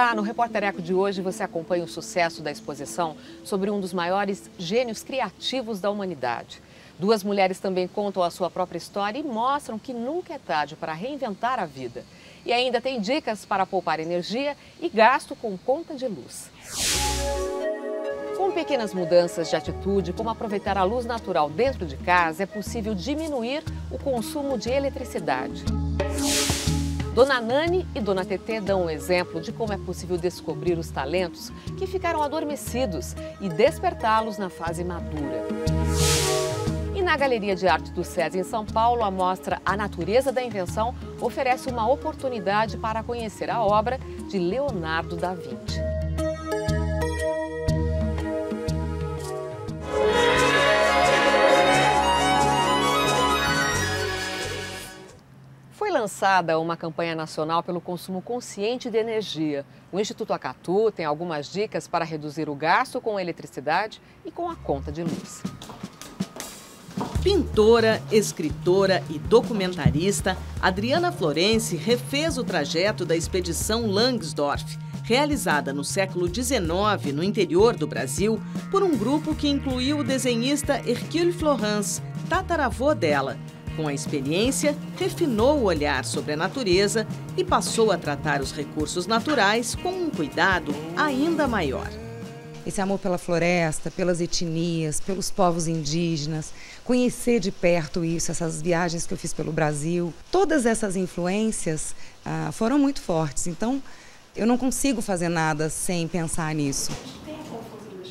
Olá, no Repórter Eco de hoje você acompanha o sucesso da exposição sobre um dos maiores gênios criativos da humanidade. Duas mulheres também contam a sua própria história e mostram que nunca é tarde para reinventar a vida. E ainda tem dicas para poupar energia e gasto com conta de luz. Com pequenas mudanças de atitude, como aproveitar a luz natural dentro de casa, é possível diminuir o consumo de eletricidade. Dona Nani e Dona Tetê dão um exemplo de como é possível descobrir os talentos que ficaram adormecidos e despertá-los na fase madura. E na Galeria de Arte do SESI em São Paulo, a mostra A Natureza da Invenção oferece uma oportunidade para conhecer a obra de Leonardo da Vinci. Foi lançada uma campanha nacional pelo consumo consciente de energia. O Instituto Acatu tem algumas dicas para reduzir o gasto com eletricidade e com a conta de luz. Pintora, escritora e documentarista, Adriana Florense refez o trajeto da expedição Langsdorff, realizada no século XIX no interior do Brasil por um grupo que incluiu o desenhista Hercule Florence, tataravô dela. Com a experiência, refinou o olhar sobre a natureza e passou a tratar os recursos naturais com um cuidado ainda maior. Esse amor pela floresta, pelas etnias, pelos povos indígenas, conhecer de perto isso, essas viagens que eu fiz pelo Brasil, todas essas influências foram muito fortes. Então, eu não consigo fazer nada sem pensar nisso.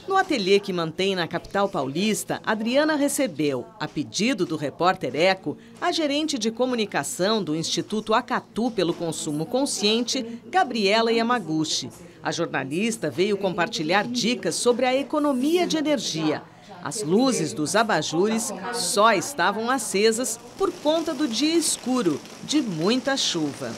No ateliê que mantém na capital paulista, Adriana recebeu, a pedido do Repórter Eco, a gerente de comunicação do Instituto Acatu pelo Consumo Consciente, Gabriela Yamaguchi. A jornalista veio compartilhar dicas sobre a economia de energia. As luzes dos abajures só estavam acesas por conta do dia escuro, de muita chuva.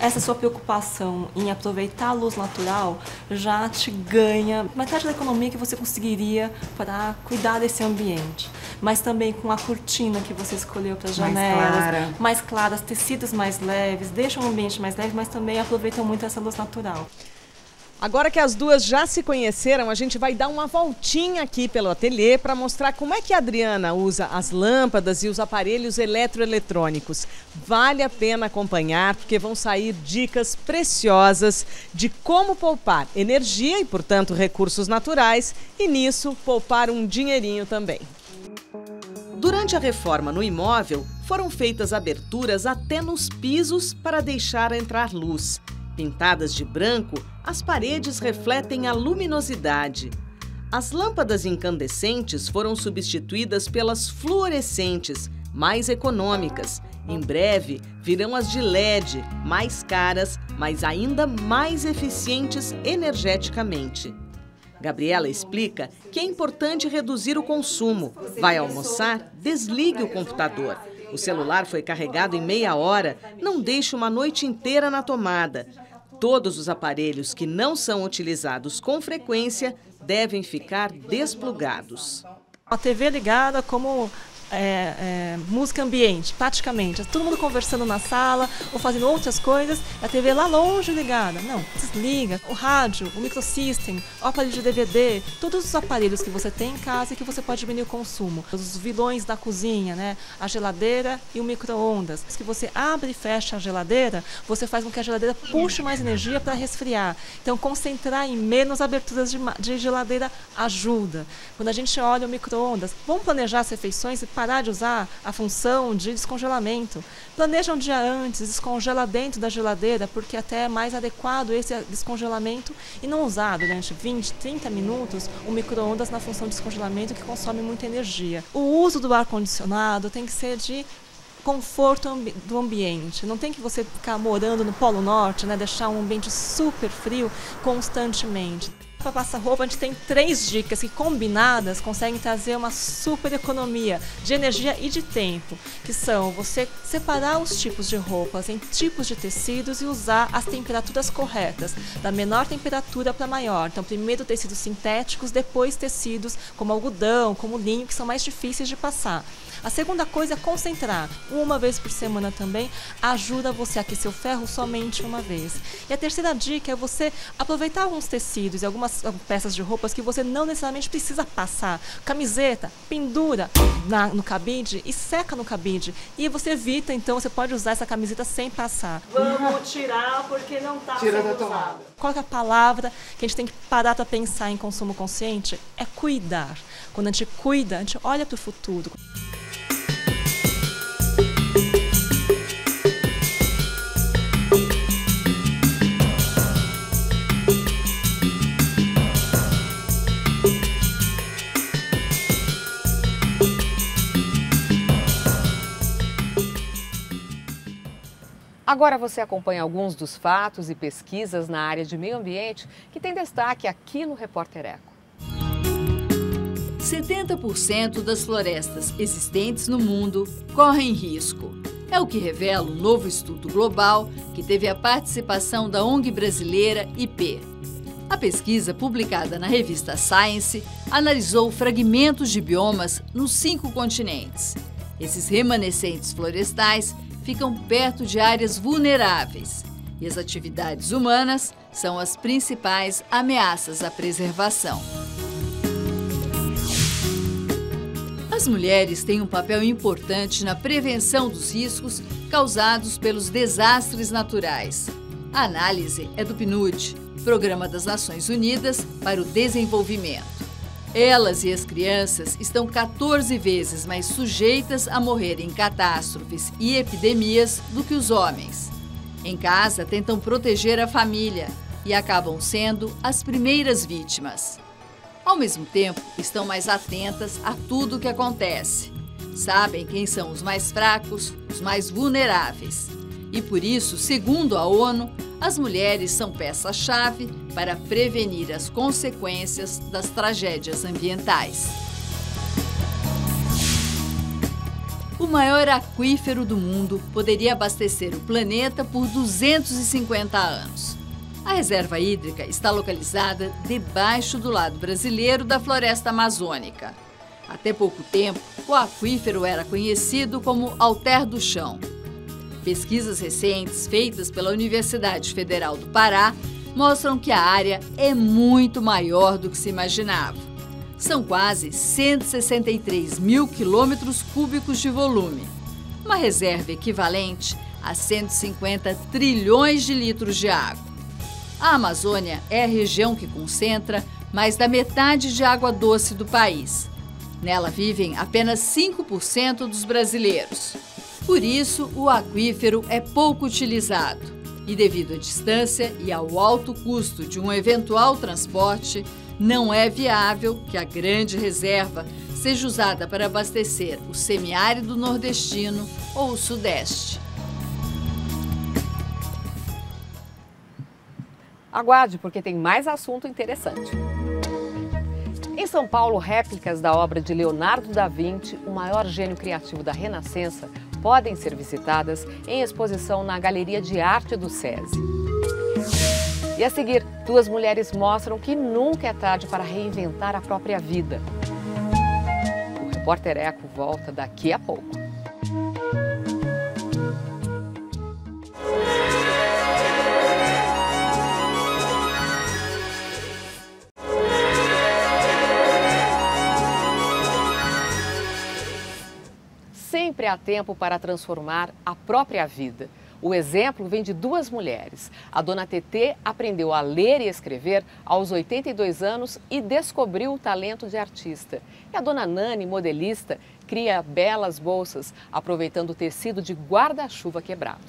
Essa sua preocupação em aproveitar a luz natural já te ganha metade da economia que você conseguiria para cuidar desse ambiente. Mas também com a cortina que você escolheu para as janelas, mais claras, tecidos mais leves, deixam o ambiente mais leve, mas também aproveitam muito essa luz natural. Agora que as duas já se conheceram, a gente vai dar uma voltinha aqui pelo ateliê para mostrar como é que a Adriana usa as lâmpadas e os aparelhos eletroeletrônicos. Vale a pena acompanhar, porque vão sair dicas preciosas de como poupar energia e, portanto, recursos naturais e, nisso, poupar um dinheirinho também. Durante a reforma no imóvel, foram feitas aberturas até nos pisos para deixar entrar luz. Pintadas de branco, as paredes refletem a luminosidade. As lâmpadas incandescentes foram substituídas pelas fluorescentes, mais econômicas. Em breve, virão as de LED, mais caras, mas ainda mais eficientes energeticamente. Gabriela explica que é importante reduzir o consumo. Vai almoçar? Desligue o computador. O celular foi carregado em meia hora, não deixe uma noite inteira na tomada. Todos os aparelhos que não são utilizados com frequência devem ficar desplugados. A TV ligada como música ambiente, praticamente. Todo mundo conversando na sala ou fazendo outras coisas, a TV lá longe ligada. Não, desliga. O rádio, o microsystem, o aparelho de DVD, todos os aparelhos que você tem em casa e que você pode diminuir o consumo. Os vilões da cozinha, né? A geladeira e o micro-ondas. Se você abre e fecha a geladeira, você faz com que a geladeira puxe mais energia para resfriar. Então, concentrar em menos aberturas de geladeira ajuda. Quando a gente olha o micro-ondas, vamos planejar as refeições e parar de usar a função de descongelamento. Planeja um dia antes, descongela dentro da geladeira, porque até é mais adequado esse descongelamento e não usar durante 20, 30 minutos o micro-ondas na função de descongelamento que consome muita energia. O uso do ar-condicionado tem que ser de conforto do ambiente. Não tem que você ficar morando no Polo Norte, né, deixar um ambiente super frio constantemente. Para passar roupa, a gente tem 3 dicas que combinadas conseguem trazer uma super economia de energia e de tempo, que são você separar os tipos de roupas em tipos de tecidos e usar as temperaturas corretas, da menor temperatura para maior. Então, primeiro tecidos sintéticos, depois tecidos como algodão, como linho, que são mais difíceis de passar. A segunda coisa é concentrar. Uma vez por semana também ajuda você a aquecer o ferro somente uma vez. E a terceira dica é você aproveitar alguns tecidos e algumas peças de roupas que você não necessariamente precisa passar. Camiseta, pendura no cabide e seca no cabide. E você evita, então, você pode usar essa camiseta sem passar. Vamos tirar porque não está sendo usado. Qual é a palavra que a gente tem que parar para pensar em consumo consciente? É cuidar. Quando a gente cuida, a gente olha para o futuro. Agora você acompanha alguns dos fatos e pesquisas na área de meio ambiente que tem destaque aqui no Repórter Eco. 70% das florestas existentes no mundo correm risco. É o que revela um novo estudo global que teve a participação da ONG brasileira IP. A pesquisa, publicada na revista Science, analisou fragmentos de biomas nos 5 continentes. Esses remanescentes florestais ficam perto de áreas vulneráveis e as atividades humanas são as principais ameaças à preservação. As mulheres têm um papel importante na prevenção dos riscos causados pelos desastres naturais. A análise é do PNUD, Programa das Nações Unidas para o Desenvolvimento. Elas e as crianças estão 14 vezes mais sujeitas a morrer em catástrofes e epidemias do que os homens. Em casa, tentam proteger a família e acabam sendo as primeiras vítimas. Ao mesmo tempo, estão mais atentas a tudo o que acontece. Sabem quem são os mais fracos, os mais vulneráveis. E por isso, segundo a ONU, as mulheres são peça-chave para prevenir as consequências das tragédias ambientais. O maior aquífero do mundo poderia abastecer o planeta por 250 anos. A reserva hídrica está localizada debaixo do lado brasileiro da floresta amazônica. Até pouco tempo, o aquífero era conhecido como Alter do Chão. Pesquisas recentes feitas pela Universidade Federal do Pará mostram que a área é muito maior do que se imaginava. São quase 163 mil quilômetros cúbicos de volume, uma reserva equivalente a 150 trilhões de litros de água. A Amazônia é a região que concentra mais da metade de água doce do país. Nela vivem apenas 5% dos brasileiros. Por isso, o aquífero é pouco utilizado e, devido à distância e ao alto custo de um eventual transporte, não é viável que a grande reserva seja usada para abastecer o semiárido nordestino ou o sudeste. Aguarde, porque tem mais assunto interessante. Em São Paulo, réplicas da obra de Leonardo da Vinci, o maior gênio criativo da Renascença, podem ser visitadas em exposição na Galeria de Arte do SESI. E a seguir, 2 mulheres mostram que nunca é tarde para reinventar a própria vida. O Repórter Eco volta daqui a pouco. Sempre há tempo para transformar a própria vida. O exemplo vem de 2 mulheres. A dona Tetê aprendeu a ler e escrever aos 82 anos e descobriu o talento de artista. E a dona Nani, modelista, cria belas bolsas, aproveitando o tecido de guarda-chuva quebrado.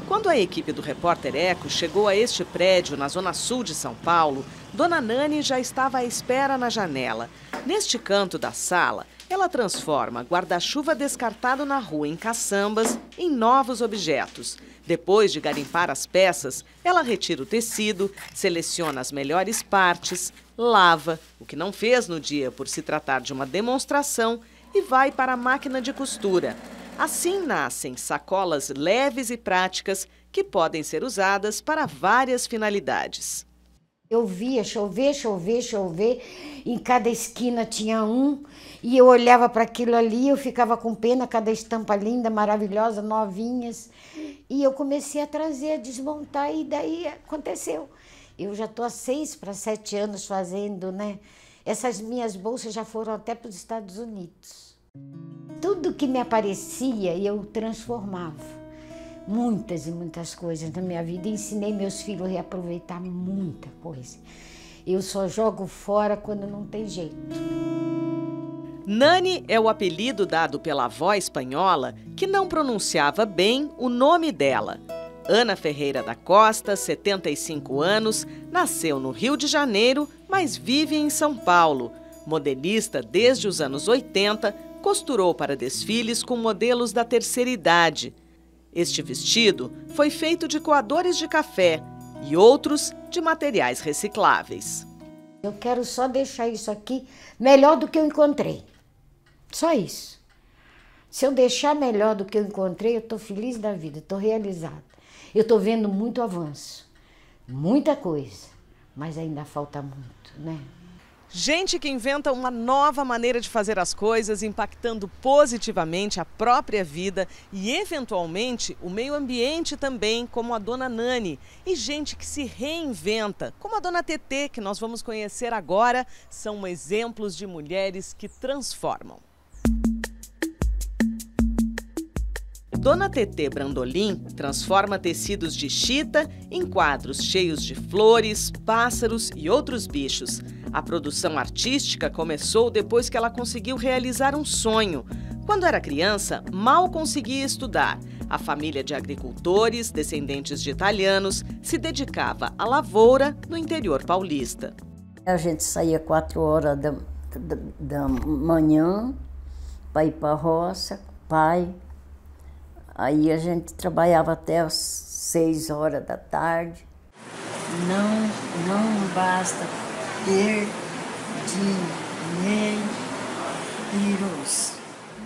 Quando a equipe do Repórter Eco chegou a este prédio na zona sul de São Paulo, dona Nani já estava à espera na janela. Neste canto da sala, ela transforma guarda-chuva descartado na rua em caçambas em novos objetos. Depois de garimpar as peças, ela retira o tecido, seleciona as melhores partes, lava, o que não fez no dia por se tratar de uma demonstração, e vai para a máquina de costura. Assim nascem sacolas leves e práticas que podem ser usadas para várias finalidades. Eu via chover, chover, chover, em cada esquina tinha um, e eu olhava para aquilo ali, eu ficava com pena, cada estampa linda, maravilhosa, novinhas, e eu comecei a trazer, a desmontar, e daí aconteceu. Eu já estou há 6 para 7 anos fazendo, né? Essas minhas bolsas já foram até para os Estados Unidos. Tudo que me aparecia, eu transformava. Muitas e muitas coisas na minha vida. Ensinei meus filhos a reaproveitar muita coisa. Eu só jogo fora quando não tem jeito. Nani é o apelido dado pela avó espanhola que não pronunciava bem o nome dela. Ana Ferreira da Costa, 75 anos, nasceu no Rio de Janeiro, mas vive em São Paulo. Modelista desde os anos 80, costurou para desfiles com modelos da terceira idade. Este vestido foi feito de coadores de café e outros de materiais recicláveis. Eu quero só deixar isso aqui melhor do que eu encontrei. Só isso. Se eu deixar melhor do que eu encontrei, eu estou feliz da vida, estou realizada. Eu estou vendo muito avanço, muita coisa, mas ainda falta muito, né? Gente que inventa uma nova maneira de fazer as coisas, impactando positivamente a própria vida e, eventualmente, o meio ambiente também, como a dona Nani. E gente que se reinventa, como a dona Tetê, que nós vamos conhecer agora, são exemplos de mulheres que transformam. Dona Tetê Brandolin transforma tecidos de chita em quadros cheios de flores, pássaros e outros bichos. A produção artística começou depois que ela conseguiu realizar um sonho. Quando era criança, mal conseguia estudar. A família de agricultores, descendentes de italianos, se dedicava à lavoura no interior paulista. A gente saía 4 horas da manhã para ir para a roça, pai. Aí a gente trabalhava até as 6 horas da tarde. Não basta ter dinheiros.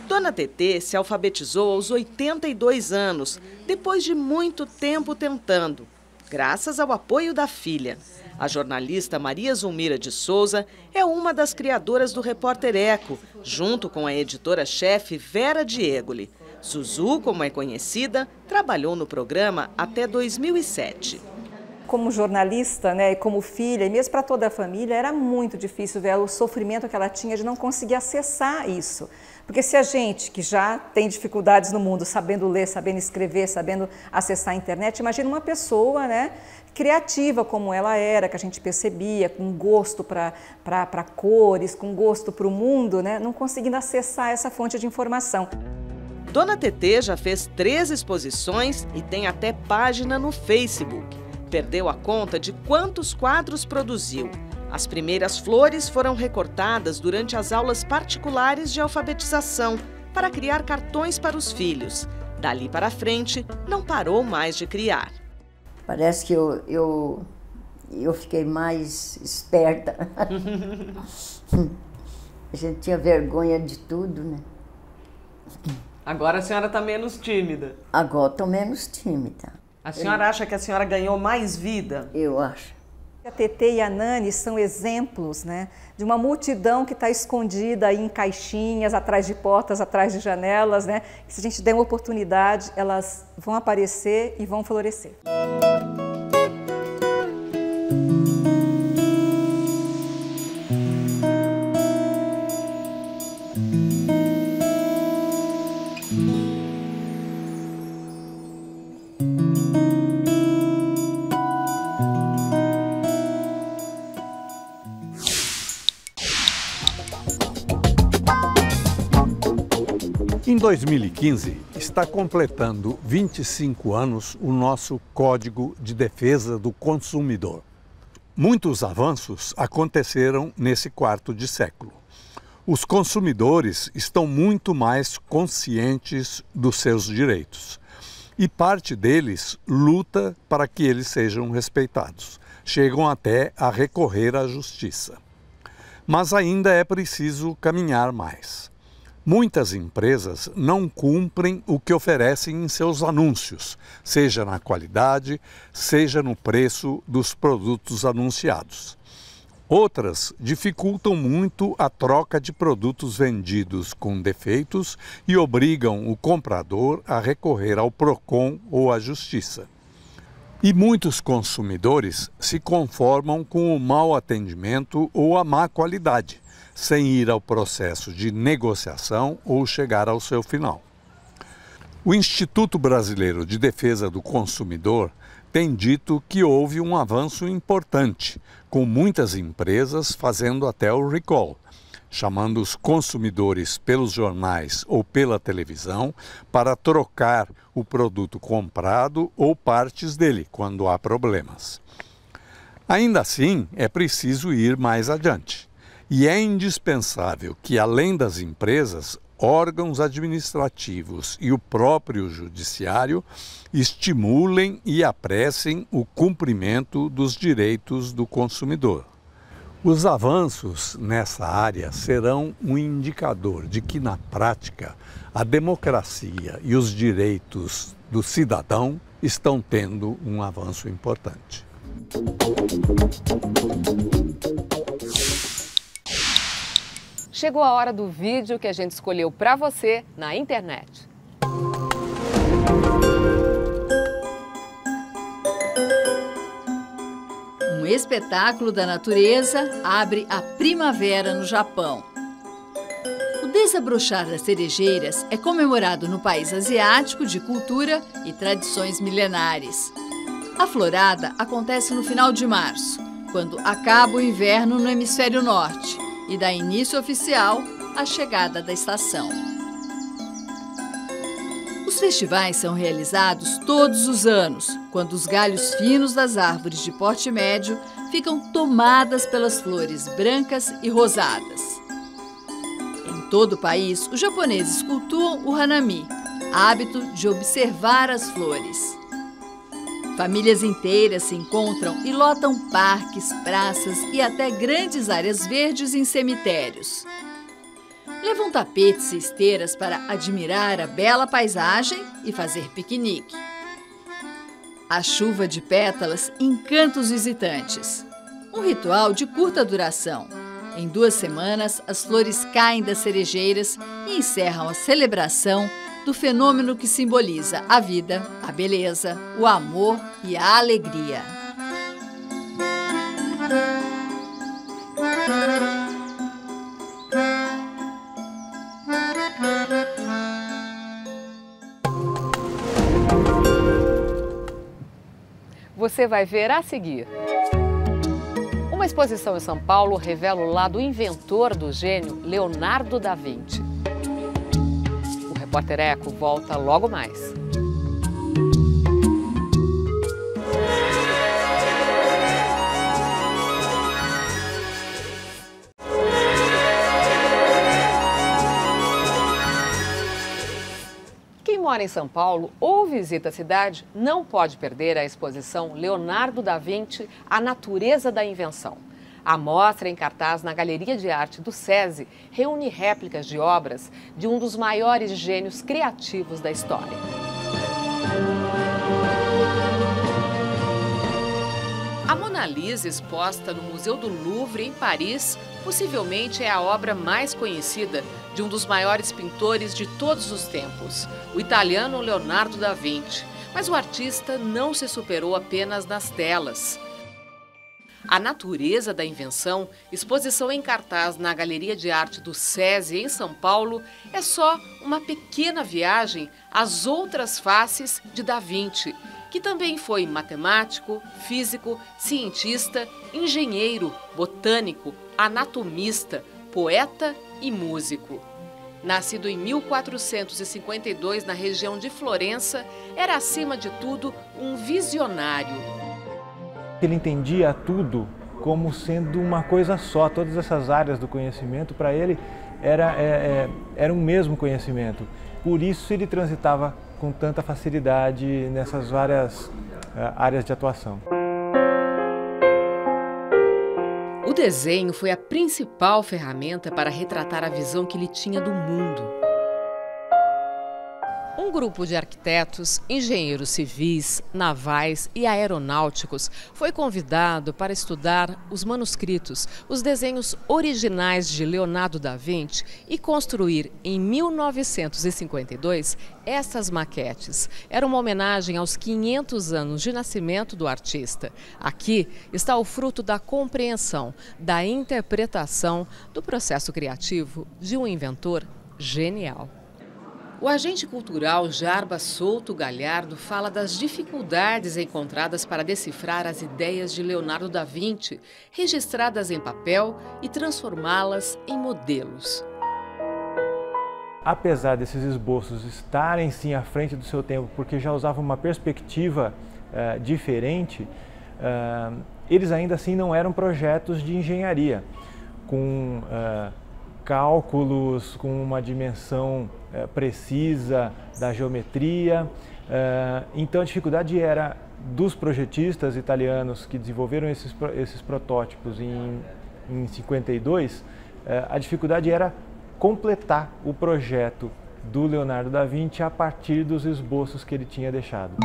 Dona Tetê se alfabetizou aos 82 anos, depois de muito tempo tentando, graças ao apoio da filha. A jornalista Maria Zulmira de Souza é uma das criadoras do Repórter Eco, junto com a editora-chefe Vera Diegoli. Zuzu, como é conhecida, trabalhou no programa até 2007. Como jornalista, né, e como filha, e mesmo para toda a família, era muito difícil ver o sofrimento que ela tinha de não conseguir acessar isso. Porque se a gente, que já tem dificuldades no mundo, sabendo ler, sabendo escrever, sabendo acessar a internet, imagina uma pessoa, né, criativa como ela era, que a gente percebia, com gosto para cores, com gosto para o mundo, né, não conseguindo acessar essa fonte de informação. Dona Tetê já fez 3 exposições e tem até página no Facebook. Perdeu a conta de quantos quadros produziu. As primeiras flores foram recortadas durante as aulas particulares de alfabetização para criar cartões para os filhos. Dali para frente, não parou mais de criar. Parece que eu fiquei mais esperta. A gente tinha vergonha de tudo, né? Agora a senhora está menos tímida. Agora estou menos tímida. A senhora acha que a senhora ganhou mais vida? Eu acho. A Tetê e a Nani são exemplos, né, de uma multidão que está escondida aí em caixinhas, atrás de portas, atrás de janelas, né? Que se a gente der uma oportunidade, elas vão aparecer e vão florescer. Em 2015, está completando 25 anos o nosso Código de Defesa do Consumidor. Muitos avanços aconteceram nesse quarto de século. Os consumidores estão muito mais conscientes dos seus direitos e parte deles luta para que eles sejam respeitados. Chegam até a recorrer à justiça. Mas ainda é preciso caminhar mais. Muitas empresas não cumprem o que oferecem em seus anúncios, seja na qualidade, seja no preço dos produtos anunciados. Outras dificultam muito a troca de produtos vendidos com defeitos e obrigam o comprador a recorrer ao PROCON ou à justiça. E muitos consumidores se conformam com o mau atendimento ou a má qualidade, sem ir ao processo de negociação ou chegar ao seu final. O Instituto Brasileiro de Defesa do Consumidor tem dito que houve um avanço importante, com muitas empresas fazendo até o recall, chamando os consumidores pelos jornais ou pela televisão para trocar o produto comprado ou partes dele quando há problemas. Ainda assim, é preciso ir mais adiante. E é indispensável que, além das empresas, órgãos administrativos e o próprio judiciário estimulem e apressem o cumprimento dos direitos do consumidor. Os avanços nessa área serão um indicador de que, na prática, a democracia e os direitos do cidadão estão tendo um avanço importante. Chegou a hora do vídeo que a gente escolheu para você na internet. Um espetáculo da natureza abre a primavera no Japão. O desabrochar das cerejeiras é comemorado no país asiático de cultura e tradições milenares. A florada acontece no final de março, quando acaba o inverno no hemisfério norte e dá início oficial à chegada da estação. Os festivais são realizados todos os anos, quando os galhos finos das árvores de porte médio ficam tomadas pelas flores brancas e rosadas. Em todo o país, os japoneses cultuam o hanami, hábito de observar as flores. Famílias inteiras se encontram e lotam parques, praças e até grandes áreas verdes em cemitérios. Levam tapetes e esteiras para admirar a bela paisagem e fazer piquenique. A chuva de pétalas encanta os visitantes. Um ritual de curta duração. Em 2 semanas, as flores caem das cerejeiras e encerram a celebração do fenômeno que simboliza a vida, a beleza, o amor e a alegria. Você vai ver a seguir. Uma exposição em São Paulo revela o lado inventor do gênio Leonardo da Vinci. O Repórter Eco volta logo mais. Quem mora em São Paulo ou visita a cidade não pode perder a exposição Leonardo da Vinci, A Natureza da Invenção. A mostra em cartaz na Galeria de Arte do SESI reúne réplicas de obras de um dos maiores gênios criativos da história. A Mona Lisa, exposta no Museu do Louvre, em Paris, possivelmente é a obra mais conhecida de um dos maiores pintores de todos os tempos, o italiano Leonardo da Vinci. Mas o artista não se superou apenas nas telas. A Natureza da Invenção, exposição em cartaz na Galeria de Arte do SESI, em São Paulo, é só uma pequena viagem às outras faces de Da Vinci, que também foi matemático, físico, cientista, engenheiro, botânico, anatomista, poeta e músico. Nascido em 1452 na região de Florença, era acima de tudo um visionário. Ele entendia tudo como sendo uma coisa só. Todas essas áreas do conhecimento, para ele, era um mesmo conhecimento. Por isso ele transitava com tanta facilidade nessas várias áreas de atuação. O desenho foi a principal ferramenta para retratar a visão que ele tinha do mundo. Um grupo de arquitetos, engenheiros civis, navais e aeronáuticos foi convidado para estudar os manuscritos, os desenhos originais de Leonardo da Vinci e construir, em 1952, essas maquetes. Era uma homenagem aos 500 anos de nascimento do artista. Aqui está o fruto da compreensão, da interpretação, do processo criativo de um inventor genial. O agente cultural Jarbas Souto Galhardo fala das dificuldades encontradas para decifrar as ideias de Leonardo da Vinci, registradas em papel e transformá-las em modelos. Apesar desses esboços estarem sim à frente do seu tempo, porque já usavam uma perspectiva diferente, eles ainda assim não eram projetos de engenharia, com cálculos, com uma dimensão precisa da geometria. Então a dificuldade era dos projetistas italianos que desenvolveram esses protótipos em 52, a dificuldade era completar o projeto do Leonardo da Vinci a partir dos esboços que ele tinha deixado.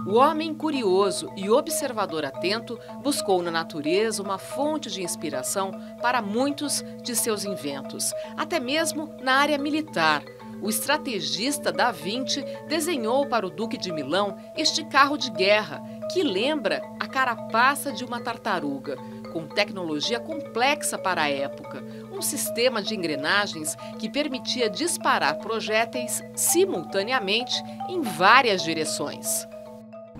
O homem curioso e observador atento buscou na natureza uma fonte de inspiração para muitos de seus inventos, até mesmo na área militar. O estrategista Da Vinci desenhou para o Duque de Milão este carro de guerra, que lembra a carapaça de uma tartaruga, com tecnologia complexa para a época, um sistema de engrenagens que permitia disparar projéteis simultaneamente em várias direções.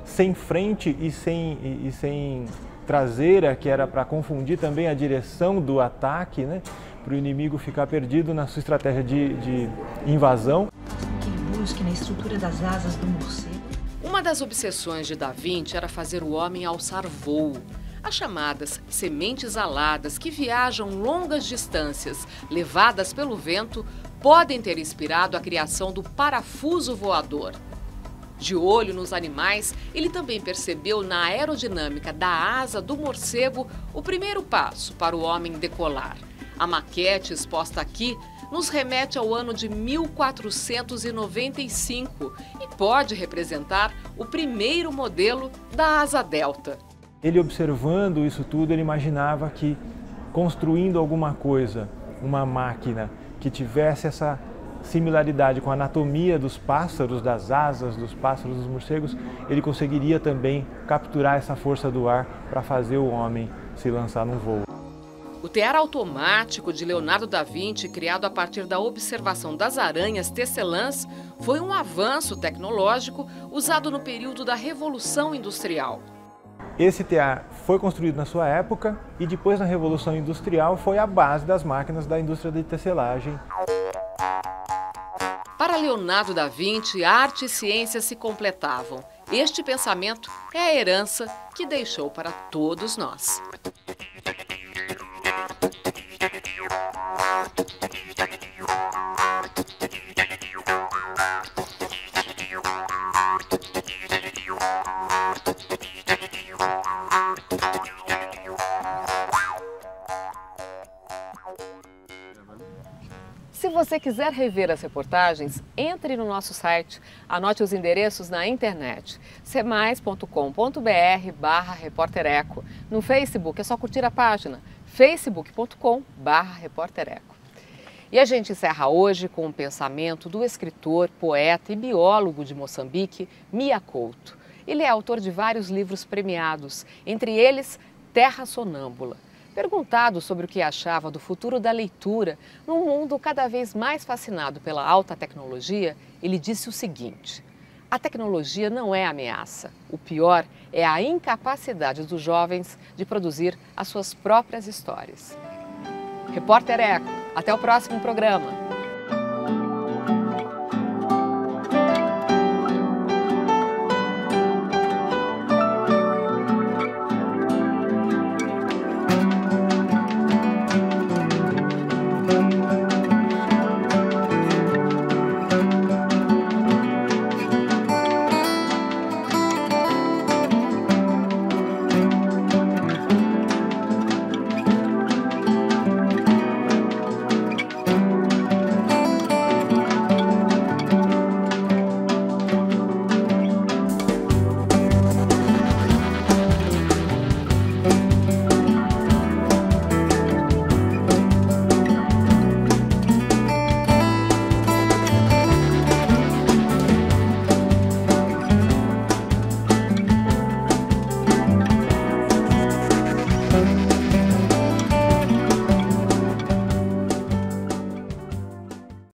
Sem frente e sem traseira, que era para confundir também a direção do ataque, né? Para o inimigo ficar perdido na sua estratégia de invasão. Que ele busque na estrutura das asas do morcego. Uma das obsessões de Da Vinci era fazer o homem alçar voo. As chamadas sementes aladas, que viajam longas distâncias, levadas pelo vento, podem ter inspirado a criação do parafuso voador. De olho nos animais, ele também percebeu na aerodinâmica da asa do morcego o primeiro passo para o homem decolar. A maquete exposta aqui nos remete ao ano de 1495 e pode representar o primeiro modelo da asa delta. Ele, observando isso tudo, ele imaginava que construindo alguma coisa, uma máquina que tivesse essa similaridade com a anatomia dos pássaros, das asas dos pássaros, dos morcegos, ele conseguiria também capturar essa força do ar para fazer o homem se lançar num voo. O tear automático de Leonardo da Vinci, criado a partir da observação das aranhas tecelãs, foi um avanço tecnológico usado no período da Revolução Industrial. Esse tear foi construído na sua época e depois, na Revolução Industrial, foi a base das máquinas da indústria de tecelagem. Para Leonardo da Vinci, arte e ciência se completavam. Este pensamento é a herança que deixou para todos nós. Se você quiser rever as reportagens, entre no nosso site, anote os endereços na internet, cmais.com.br/repórtereco. No Facebook é só curtir a página, facebook.com/repórtereco. E a gente encerra hoje com o pensamento do escritor, poeta e biólogo de Moçambique, Mia Couto. Ele é autor de vários livros premiados, entre eles Terra Sonâmbula. Perguntado sobre o que achava do futuro da leitura num mundo cada vez mais fascinado pela alta tecnologia, ele disse o seguinte: a tecnologia não é ameaça. O pior é a incapacidade dos jovens de produzir as suas próprias histórias. Repórter Eco, até o próximo programa.